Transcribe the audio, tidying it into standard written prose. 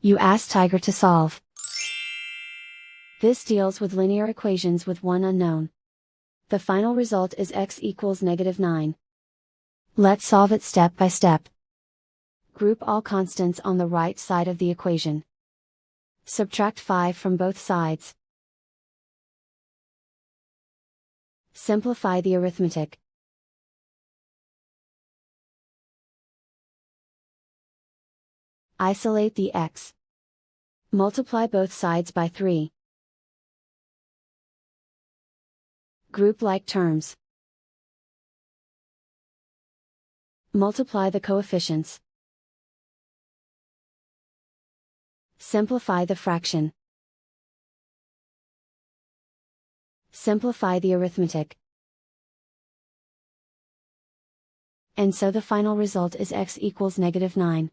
You ask Tiger to solve. This deals with linear equations with one unknown. The final result is x equals -9. Let's solve it step by step. Group all constants on the right side of the equation. Subtract 5 from both sides. Simplify the arithmetic. Isolate the x. Multiply both sides by 3. Group like terms. Multiply the coefficients. Simplify the fraction. Simplify the arithmetic. And so the final result is x equals -9.